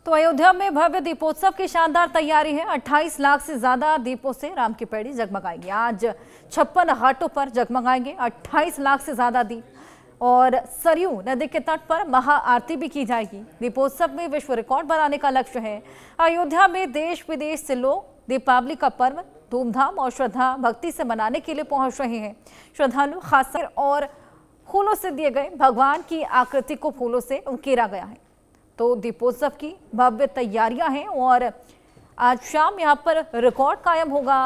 तो अयोध्या में भव्य दीपोत्सव की शानदार तैयारी है। 28 लाख से ज्यादा दीपों से राम की पैड़ी जगमगाएगी। आज 56 घाटों पर जगमगाएंगे 28 लाख से ज्यादा दीप और सरयू नदी के तट पर महाआरती भी की जाएगी। दीपोत्सव में विश्व रिकॉर्ड बनाने का लक्ष्य है। अयोध्या में देश विदेश से लोग दीपावली का पर्व धूमधाम और श्रद्धा भक्ति से मनाने के लिए पहुंच रहे हैं। श्रद्धालु खासकर और फूलों से दिए गए भगवान की आकृति को फूलों से उकेरा गया है। तो दीपोत्सव की भव्य तैयारियां हैं और आज शाम यहां पर रिकॉर्ड कायम होगा।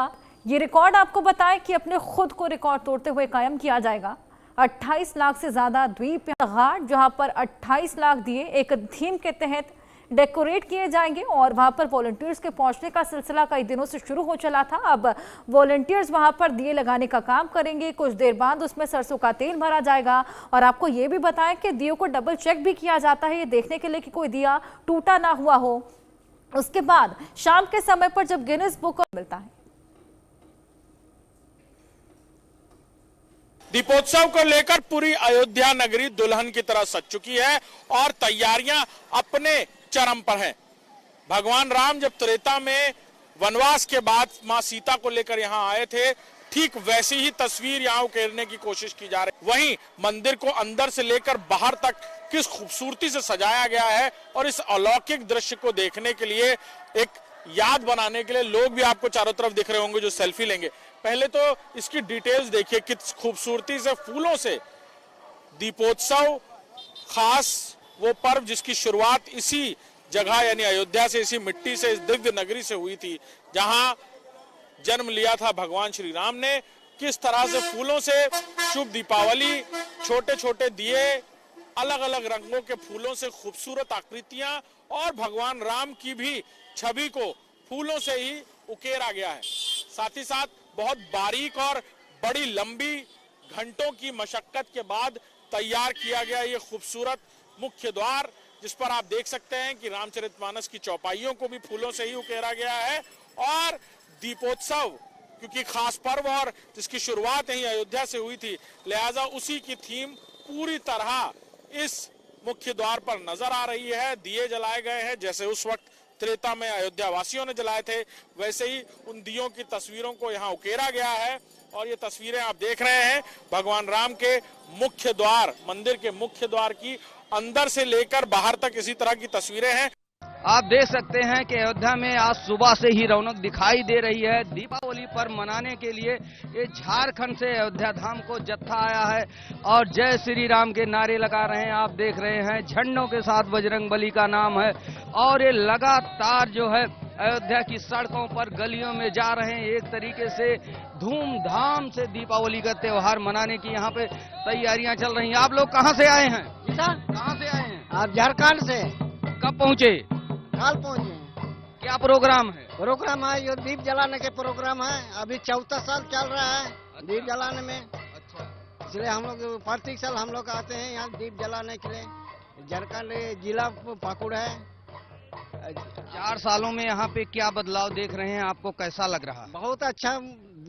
ये रिकॉर्ड आपको बताएं कि अपने खुद को रिकॉर्ड तोड़ते हुए कायम किया जाएगा। 28 लाख से ज्यादा द्वीप घाट जहां पर 28 लाख दिए एक थीम के तहत डेकोरेट किए जाएंगे और वहां पर वॉलंटियर्स के पहुंचने का सिलसिला कई दिनों से शुरू हो चला था। अब वॉलंटियर्स वहां पर दिए लगाने का काम करेंगे। कुछ देर बाद उसमें सरसों का तेल भरा जाएगा और आपको ये भी बताएं कि दियों को डबल चेक भी किया जाता है, ये देखने के लिए कि कोई दिया टूटा ना हुआ हो। उसके बाद शाम के समय पर जब गिनीज बुक मिलता है। दीपोत्सव को लेकर पूरी अयोध्या नगरी दुल्हन की तरह सज चुकी है और तैयारियां अपने चरम पर हैं। भगवान राम जब त्रेता में वनवास के बाद मां सीता को लेकर यहां आए थे, ठीक वैसी ही तस्वीर यहां उकेरने की कोशिश की जा रही है। वहीं मंदिर को अंदर से लेकर बाहर तक किस खूबसूरती से सजाया गया है और इस अलौकिक दृश्य को देखने के लिए, एक याद बनाने के लिए लोग भी आपको चारों तरफ दिख रहे होंगे जो सेल्फी लेंगे। पहले तो इसकी डिटेल्स देखिए, किस खूबसूरती से फूलों से दीपोत्सव, खास वो पर्व जिसकी शुरुआत इसी जगह यानी अयोध्या से, इसी मिट्टी से, इस दिव्य नगरी से हुई थी जहां जन्म लिया था भगवान श्री राम ने। किस तरह से फूलों से शुभ दीपावली, छोटे छोटे दिए, अलग अलग रंगों के फूलों से खूबसूरत आकृतियां और भगवान राम की भी छवि को फूलों से ही उकेरा गया है। साथ ही साथ बहुत बारीक और बड़ी लंबी घंटों की मशक्कत के बाद तैयार किया गया ये खूबसूरत मुख्य द्वार, जिस पर आप देख सकते हैं कि रामचरितमानस की चौपाइयों को भी फूलों से ही उकेरा गया है। और दीपोत्सव क्योंकि खास पर्व और जिसकी शुरुआत यही अयोध्या से हुई थी, लिहाजा उसी की थीम पूरी तरह इस मुख्य द्वार पर नजर आ रही है। दिए जलाए गए हैं, जैसे उस वक्त त्रेता में अयोध्या वासियों ने जलाए थे, वैसे ही उन दियों की तस्वीरों को यहाँ उकेरा गया है। और ये तस्वीरें आप देख रहे हैं भगवान राम के मुख्य द्वार, मंदिर के मुख्य द्वार की अंदर से लेकर बाहर तक इसी तरह की तस्वीरें हैं। आप देख सकते हैं कि अयोध्या में आज सुबह से ही रौनक दिखाई दे रही है। दीपावली पर मनाने के लिए ये झारखंड से अयोध्या धाम को जत्था आया है और जय श्री राम के नारे लगा रहे हैं। आप देख रहे हैं झंडों के साथ बजरंगबली का नाम है और ये लगातार जो है अयोध्या की सड़कों पर, गलियों में जा रहे हैं। एक तरीके से धूमधाम से दीपावली का त्योहार मनाने की यहाँ पे तैयारियां चल रही हैं। आप लोग कहाँ से आए हैं? कहाँ से आए हैं? आप झारखंड से। कब पहुँचे? कल पहुँचे। क्या प्रोग्राम है? प्रोग्राम है ये दीप जलाने के प्रोग्राम है। अभी 14 साल चल रहा है। अच्छा। दीप जलाने में। अच्छा। इसलिए हम लोग प्रत्येक साल हम लोग आते हैं यहाँ दीप जलाने के लिए। झारखंड जिला पाकुड़ है। 4 सालों में यहाँ पे क्या बदलाव देख रहे हैं? आपको कैसा लग रहा? बहुत अच्छा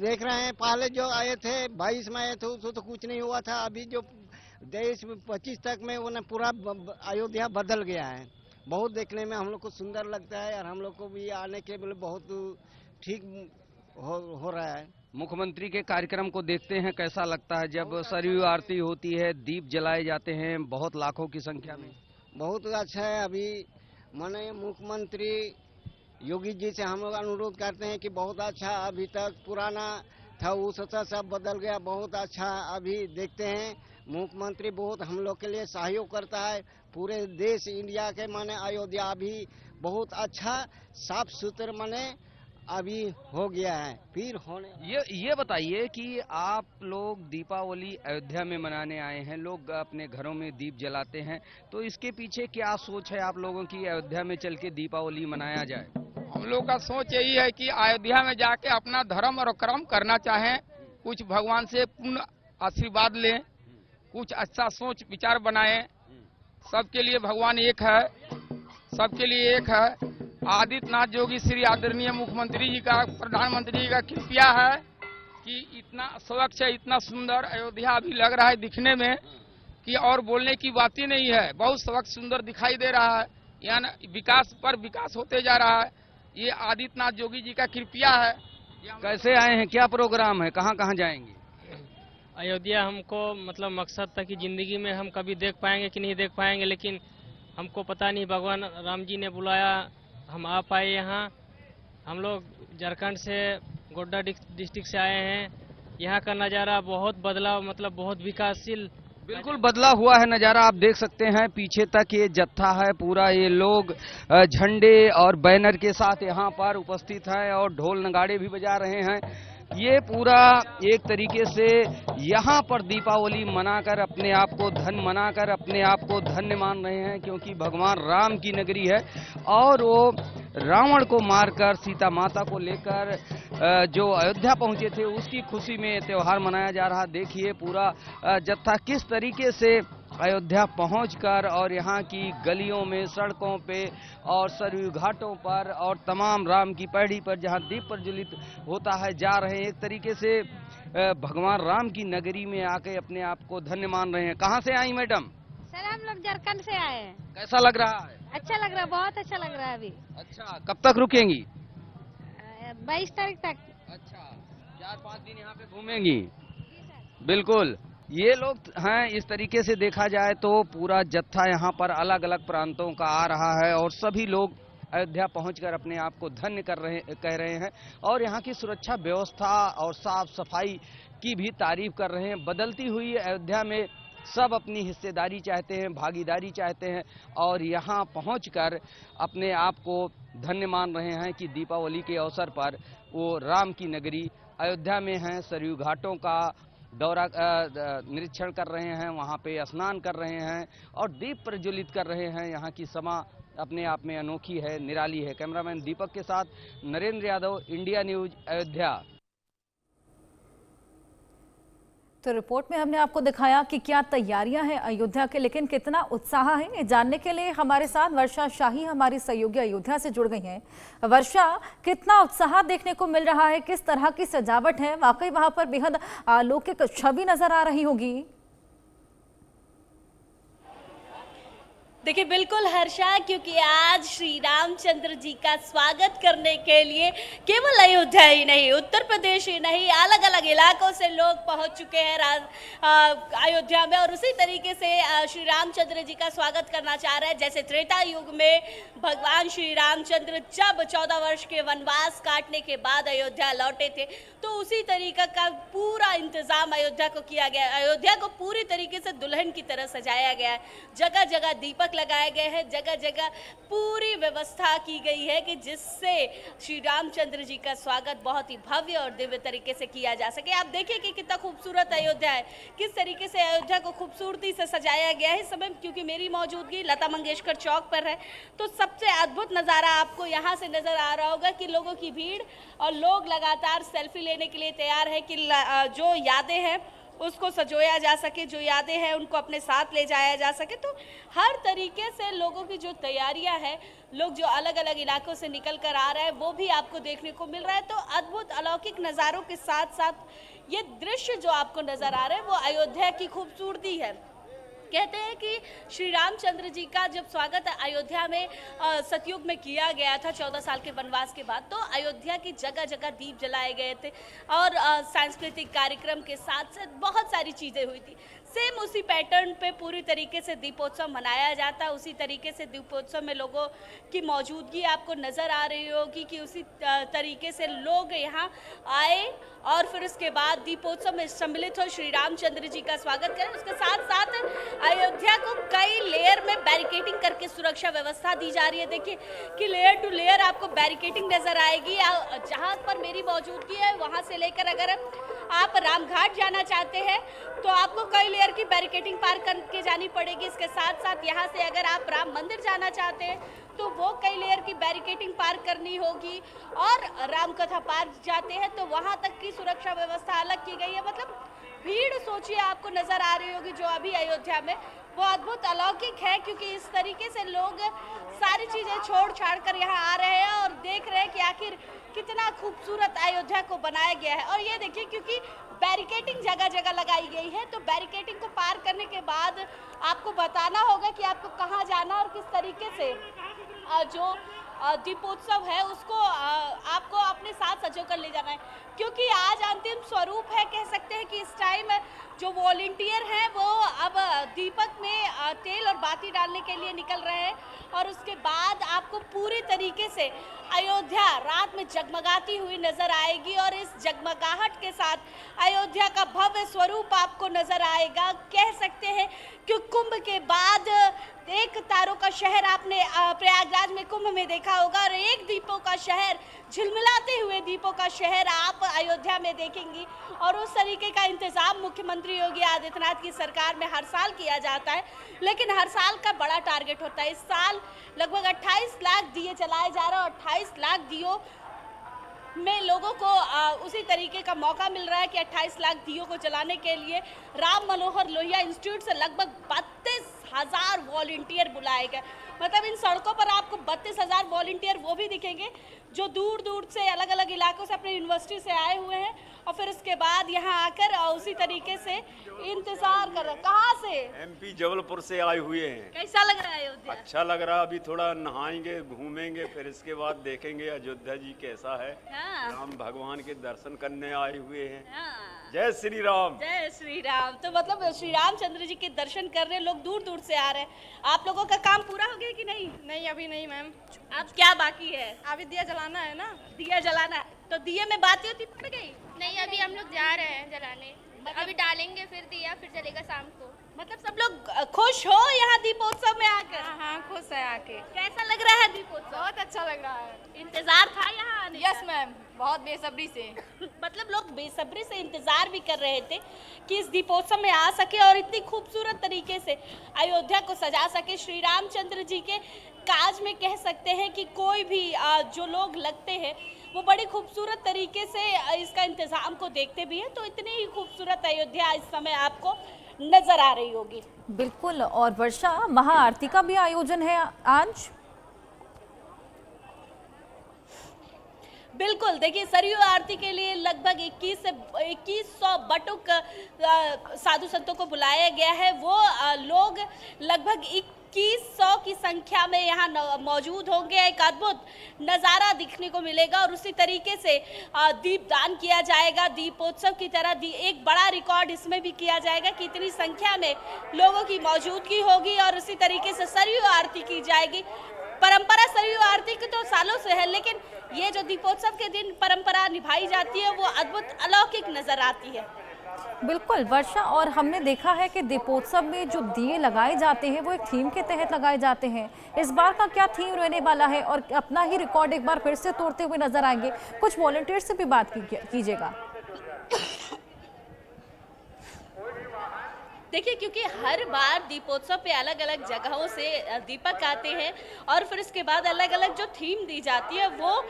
देख रहे हैं। पहले जो आए थे 22 में आए थे उसको तो कुछ नहीं हुआ था। अभी जो 23-25 तक में उन्हें पूरा अयोध्या बदल गया है। बहुत देखने में हम लोग को सुंदर लगता है और हम लोग को भी आने के लिए बहुत ठीक हो रहा है। मुख्यमंत्री के कार्यक्रम को देखते हैं, कैसा लगता है जब सरयू आरती होती है, दीप जलाए जाते हैं बहुत लाखों की संख्या में? बहुत अच्छा है। अभी माननीय मुख्यमंत्री योगी जी से हम लोग अनुरोध करते हैं कि बहुत अच्छा, अभी तक पुराना था वो सब बदल गया, बहुत अच्छा अभी देखते हैं। मुख्यमंत्री बहुत हम लोग के लिए सहयोग करता है। पूरे देश इंडिया के माने अयोध्या अभी बहुत अच्छा साफ सुथरा माने अभी हो गया है। फिर होने ये बताइए कि आप लोग दीपावली अयोध्या में मनाने आए हैं, लोग अपने घरों में दीप जलाते हैं, तो इसके पीछे क्या सोच है आप लोगों की अयोध्या में चल के दीपावली मनाया जाए? हम लोग का सोच यही है कि अयोध्या में जाके अपना धर्म और कर्म करना चाहें, कुछ भगवान से पूर्ण आशीर्वाद लें, कुछ अच्छा सोच विचार बनाएं। सबके लिए भगवान एक है, सबके लिए एक है। आदित्यनाथ योगी श्री आदरणीय मुख्यमंत्री जी का, प्रधानमंत्री जी का कृपया है कि इतना स्वच्छ है, इतना सुंदर अयोध्या अभी लग रहा है दिखने में कि और बोलने की बात ही नहीं है। बहुत स्वच्छ सुंदर दिखाई दे रहा है। यहाँ विकास पर विकास होते जा रहा है। ये आदित्यनाथ योगी जी का कृपया है। कैसे आए हैं, क्या प्रोग्राम है, कहाँ कहाँ जाएंगे? अयोध्या हमको मतलब मकसद था कि जिंदगी में हम कभी देख पाएंगे कि नहीं देख पाएंगे, लेकिन हमको पता नहीं भगवान राम जी ने बुलाया, हम आ पाए यहाँ। हम लोग झारखंड से गोड्डा डिस्ट्रिक्ट से आए हैं। यहाँ का नज़ारा बहुत बदलाव, मतलब बहुत विकासशील, बिल्कुल बदला हुआ है नज़ारा। आप देख सकते हैं पीछे तक ये जत्था है पूरा, ये लोग झंडे और बैनर के साथ यहाँ पर उपस्थित हैं और ढोल नगाड़े भी बजा रहे हैं। ये पूरा एक तरीके से यहाँ पर दीपावली मनाकर अपने आप को मनाकर अपने आप को धन्य मान रहे हैं, क्योंकि भगवान राम की नगरी है और वो रावण को मारकर सीता माता को लेकर जो अयोध्या पहुंचे थे, उसकी खुशी में त्योहार मनाया जा रहा। देखिए पूरा जत्था किस तरीके से अयोध्या पहुंचकर और यहाँ की गलियों में, सड़कों पे और सरयू घाटों पर और तमाम राम की पैड़ी पर जहाँ दीप प्रज्वलित होता है जा रहे हैं। एक तरीके से भगवान राम की नगरी में आके अपने आप को धन्य मान रहे हैं। कहाँ से आई मैडम? सर हम लोग झारखंड से आए हैं। कैसा लग रहा है? अच्छा लग रहा है, बहुत अच्छा लग रहा है अभी। अच्छा, कब तक रुकेंगी? 22 तारीख तक। अच्छा, 4-5 दिन यहाँ पे घूमेंगी। बिल्कुल, ये लोग हैं। इस तरीके से देखा जाए तो पूरा जत्था यहाँ पर अलग अलग प्रांतों का आ रहा है और सभी लोग अयोध्या पहुंचकर अपने आप को धन्य कह रहे हैं और यहाँ की सुरक्षा व्यवस्था और साफ सफाई की भी तारीफ कर रहे हैं। बदलती हुई अयोध्या में सब अपनी हिस्सेदारी चाहते हैं, भागीदारी चाहते हैं और यहाँ पहुंचकर अपने आप को धन्य मान रहे हैं कि दीपावली के अवसर पर वो राम की नगरी अयोध्या में हैं। सरयू घाटों का दौरा निरीक्षण कर रहे हैं, वहाँ पे स्नान कर रहे हैं और दीप प्रज्वलित कर रहे हैं। यहाँ की समा अपने आप में अनोखी है, निराली है। कैमरामैन दीपक के साथ नरेंद्र यादव, इंडिया न्यूज, अयोध्या। तो रिपोर्ट में हमने आपको दिखाया कि क्या तैयारियां हैं अयोध्या के, लेकिन कितना उत्साह है ये जानने के लिए हमारे साथ वर्षा शाही हमारी सहयोगी अयोध्या से जुड़ गई हैं। वर्षा, कितना उत्साह देखने को मिल रहा है, किस तरह की सजावट है? वाकई वहां पर बेहद अलौकिक छवि नजर आ रही होगी। देखिए बिल्कुल हर्षा, क्योंकि आज श्री रामचंद्र जी का स्वागत करने के लिए केवल अयोध्या ही नहीं, उत्तर प्रदेश ही नहीं, अलग अलग इलाकों से लोग पहुंच चुके हैं अयोध्या में और उसी तरीके से श्री रामचंद्र जी का स्वागत करना चाह रहे हैं। जैसे त्रेता युग में भगवान श्री रामचंद्र जब 14 वर्ष के वनवास काटने के बाद अयोध्या लौटे थे, तो उसी तरीका का पूरा इंतजाम अयोध्या को किया गया। अयोध्या को पूरी तरीके से दुल्हन की तरह सजाया गया है। जगह जगह दीपक लगाए गए हैं, जगह जगह पूरी व्यवस्था की गई है कि जिससे श्री रामचंद्र जी का स्वागत बहुत ही भव्य और दिव्य तरीके से किया जा सके। आप देखिए कि कितना खूबसूरत अयोध्या है, किस तरीके से अयोध्या को खूबसूरती से सजाया गया है। इस समय क्योंकि मेरी मौजूदगी लता मंगेशकर चौक पर है, तो सबसे अद्भुत नज़ारा आपको यहाँ से नजर आ रहा होगा कि लोगों की भीड़ और लोग लगातार सेल्फी लेने के लिए तैयार है कि जो यादें हैं उसको सजोया जा सके, जो यादें हैं उनको अपने साथ ले जाया जा सके। तो हर तरीके से लोगों की जो तैयारियां हैं, लोग जो अलग अलग इलाकों से निकल कर आ रहे हैं, वो भी आपको देखने को मिल रहा है। तो अद्भुत अलौकिक नज़ारों के साथ साथ ये दृश्य जो आपको नजर आ रहे हैं वो अयोध्या की खूबसूरती है। कहते हैं कि श्री रामचंद्र जी का जब स्वागत अयोध्या में सतयुग में किया गया था 14 साल के वनवास के बाद, तो अयोध्या की जगह जगह दीप जलाए गए थे और सांस्कृतिक कार्यक्रम के साथ साथ बहुत सारी चीज़ें हुई थी। सेम उसी पैटर्न पे पूरी तरीके से दीपोत्सव मनाया जाता है। उसी तरीके से दीपोत्सव में लोगों की मौजूदगी आपको नज़र आ रही होगी कि उसी तरीके से लोग यहाँ आए और फिर उसके बाद दीपोत्सव में सम्मिलित हो, श्री रामचंद्र जी का स्वागत करें। उसके साथ साथ अयोध्या को कई लेयर में बैरिकेडिंग करके सुरक्षा व्यवस्था दी जा रही है। देखिए कि लेयर टू लेयर आपको बैरिकेडिंग नजर आएगी। जहाँ पर मेरी मौजूदगी है वहाँ से लेकर अगर आप रामघाट जाना चाहते हैं तो आपको कई लेयर की बैरिकेडिंग पार करके जानी पड़ेगी। इसके साथ साथ यहाँ से अगर आप राम मंदिर जाना चाहते हैं तो वो कई लेयर की बैरिकेडिंग पार करनी होगी और रामकथा पार जाते हैं तो वहाँ तक की सुरक्षा व्यवस्था अलग की गई है। मतलब भीड़ सोचिए आपको नजर आ रही होगी जो अभी अयोध्या में, वो अद्भुत अलौकिक है, क्योंकि इस तरीके से लोग सारी चीजें छोड़ छाड़ कर यहाँ आ रहे हैं और देख रहे हैं कि आखिर कितना खूबसूरत अयोध्या को बनाया गया है। और ये देखिए क्योंकि बैरिकेडिंग जगह जगह लगाई गई है, तो बैरिकेडिंग को पार करने के बाद आपको बताना होगा कि आपको कहाँ जाना और किस तरीके से जो दीपोत्सव है उसको आपको अपने साथ सजो कर ले जाना है, क्योंकि आज अंतिम स्वरूप है। कह सकते हैं कि इस टाइम जो वॉलंटियर हैं वो अब दीपक में तेल और बाती डालने के लिए निकल रहे हैं, और उसके बाद आपको पूरी तरीके से अयोध्या रात में जगमगाती हुई नजर आएगी, और इस जगमगाहट के साथ अयोध्या का भव्य स्वरूप आपको नजर आएगा। कह सकते हैं कि कुंभ के बाद एक तारों का शहर आपने प्रयागराज में कुंभ में देखा होगा, और एक दीपों का शहर, झिलमिलाते हुए दीपों का शहर आप अयोध्या में देखेंगी। और उस तरीके का इंतजाम मुख्यमंत्री योगी आदित्यनाथ की सरकार में हर साल किया जाता है, लेकिन हर साल का बड़ा टारगेट होता है। इस साल लगभग 28 लाख दिए जलाए जा रहे हैं, और 28 लाख दियों में लोगों को उसी तरीके का मौका मिल रहा है कि 28 लाख दियों को जलाने के लिए राम मनोहर लोहिया इंस्टीट्यूट से लगभग 32,000 वॉलंटियर बुलाए गए। मतलब इन सड़कों पर आपको 32,000 वॉलंटियर वो भी दिखेंगे जो दूर दूर से अलग अलग इलाकों से अपने यूनिवर्सिटी से आए हुए हैं, और फिर उसके बाद यहाँ आकर उसी तरीके से इंतजार कर रहे हैं। कहाँ से? MP जबलपुर से आए हुए हैं। कैसा लग रहा है अयोध्या? अच्छा लग रहा है। अभी थोड़ा नहाएंगे, घूमेंगे, फिर इसके बाद देखेंगे अयोध्या जी कैसा है। हाँ। राम भगवान के दर्शन करने आए हुए हैं। हाँ। जय श्री राम। जय श्री राम। तो मतलब श्री रामचंद्र जी के दर्शन करने लोग दूर दूर से आ रहे हैं। आप लोगों का काम पूरा हो गया कि नहीं? नहीं, अभी नहीं मैम। अब क्या बाकी है? अभी दिया जलाना है ना। दिया जलाना है, तो दिए में बाती होती पड़ गई? नहीं, अभी हम लोग जा रहे हैं जलाने। अभी डालेंगे, फिर दिया, फिर जलेगा शाम को। मतलब सब लोग खुश हो यहाँ दीपोत्सव में आकर? हाँ, खुश है आके। कैसा लग रहा है दीपोत्सव? बहुत अच्छा लग रहा है। इंतजार था यहाँ आने का? यस मैम, बहुत बेसब्री से। मतलब लोग बेसब्री से इंतजार भी कर रहे थे कि इस दीपोत्सव में आ सके और इतनी खूबसूरत तरीके से अयोध्या को सजा सके। श्री रामचंद्र जी के काज में कह सकते हैं कि कोई भी जो लोग लगते हैं वो बड़ी खूबसूरत तरीके से इसका इंतजाम को देखते भी हैं। तो इतनी ही खूबसूरत अयोध्या इस समय आपको नजर आ रही होगी। बिल्कुल। और वर्षा, महाआरती का भी आयोजन है आज? बिल्कुल। देखिए, सरयू आरती के लिए लगभग 2100 बटुक साधु संतों को बुलाया गया है। वो लोग लगभग 2100 की संख्या में यहाँ मौजूद होंगे। एक अद्भुत नज़ारा दिखने को मिलेगा, और उसी तरीके से दीपदान किया जाएगा दीपोत्सव की तरह। एक बड़ा रिकॉर्ड इसमें भी किया जाएगा कि इतनी संख्या में लोगों की मौजूदगी होगी, और उसी तरीके से सरयू आरती की जाएगी। परंपरा सरयू आरती की तो सालों से है, लेकिन ये जो दीपोत्सव के दिन परंपरा निभाई जाती है वो अद्भुत अलौकिक नजर आती है। बिल्कुल वर्षा, और हमने देखा है कि दीपोत्सव में जो दिए लगाए जाते हैं वो एक थीम के तहत लगाए जाते हैं। इस बार का क्या थीम रहने वाला है, और अपना ही रिकॉर्ड एक बार फिर से तोड़ते हुए नजर आएंगे? कुछ वॉलंटियर से भी बात कीजिएगा। देखिए, क्योंकि हर बार दीपोत्सव पे अलग अलग जगहों से दीपक आते हैं, और फिर उसके बाद अलग अलग जो थीम दी जाती है वो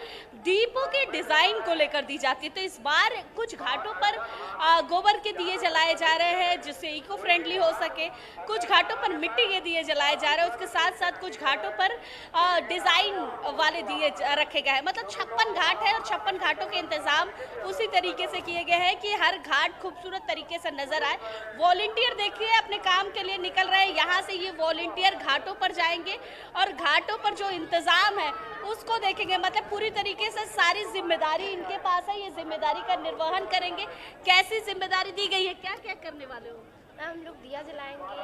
दीपों के डिज़ाइन को लेकर दी जाती है। तो इस बार कुछ घाटों पर गोबर के दिए जलाए जा रहे हैं जिससे इको फ्रेंडली हो सके, कुछ घाटों पर मिट्टी के दिए जलाए जा रहे हैं, उसके साथ साथ कुछ घाटों पर डिज़ाइन वाले दिए रखे गए हैं। मतलब 56 घाट है, और 56 घाटों के इंतज़ाम उसी तरीके से किए गए हैं कि हर घाट खूबसूरत तरीके से नज़र आए। वॉलंटियर देखिए अपने काम के लिए निकल रहे हैं। यहाँ से ये वॉलंटियर घाटों पर जाएंगे, और घाटों पर जो इंतज़ाम है उसको देखेंगे। मतलब पूरी तरीके से सारी जिम्मेदारी इनके पास है, ये जिम्मेदारी का निर्वहन करेंगे। कैसी जिम्मेदारी दी गई है, क्या क्या करने वाले हो? हम लोग दिया जलाएंगे और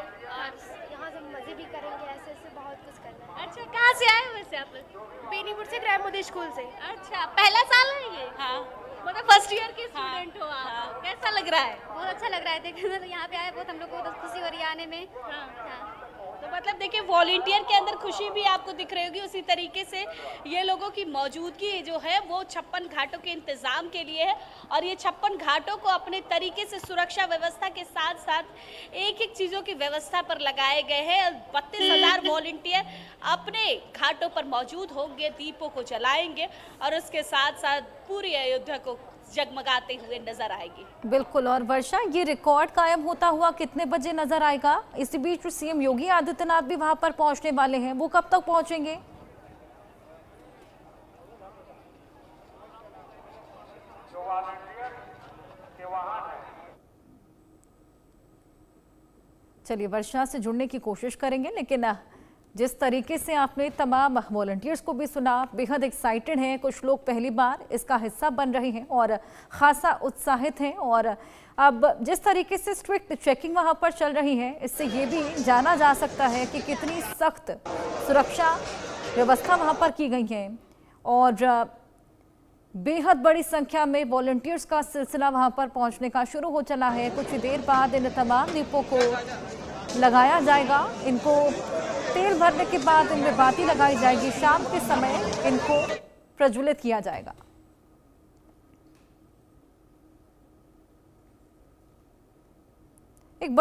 यहाँ से मजे भी करेंगे, ऐसे ऐसे बहुत कुछ करना है। अच्छा, कहाँ से आए हो वैसे आप लोग? बेनीपुर से, ग्राम मोदी स्कूल से। अच्छा, पहला साल है ये? हाँ। मतलब फर्स्ट ईयर के स्टूडेंट हो आप? हाँ। कैसा लग रहा है? बहुत अच्छा लग रहा है देखने में, यहाँ पे आए बहुत हम लोग को बहुत खुशी हो रही है आने में। हाँ। तो मतलब देखिए, वॉलंटियर के अंदर खुशी भी आपको दिख रही होगी। उसी तरीके से ये लोगों की मौजूदगी जो है वो 56 घाटों के इंतजाम के लिए है, और ये 56 घाटों को अपने तरीके से सुरक्षा व्यवस्था के साथ साथ एक एक चीज़ों की व्यवस्था पर लगाए गए हैं। 32,000 वॉलंटियर अपने घाटों पर मौजूद होंगे, दीपों को जलाएंगे, और उसके साथ साथ पूरी अयोध्या को जगमगाते हुए नजर आएगी। बिल्कुल। और वर्षा, ये रिकॉर्ड कायम होता हुआ कितने बजे नजर आएगा? इसी बीच सीएम योगी आदित्यनाथ भी वहां पर पहुंचने वाले हैं, वो कब तक पहुंचेंगे? चलिए वर्षा से जुड़ने की कोशिश करेंगे, लेकिन जिस तरीके से आपने तमाम वॉलंटियर्स को भी सुना, बेहद एक्साइटेड हैं। कुछ लोग पहली बार इसका हिस्सा बन रहे हैं और खासा उत्साहित हैं। और अब जिस तरीके से स्ट्रिक्ट चेकिंग वहां पर चल रही है, इससे ये भी जाना जा सकता है कि कितनी सख्त सुरक्षा व्यवस्था वहां पर की गई है। और बेहद बड़ी संख्या में वॉलंटियर्स का सिलसिला वहां पर पहुंचने का शुरू हो चला है। कुछ ही देर बाद इन तमाम दीपों को लगाया जाएगा। इनको तेल भरने के बाद इनमें बाती लगाई जाएगी। शाम के समय इनको प्रज्वलित किया जाएगा।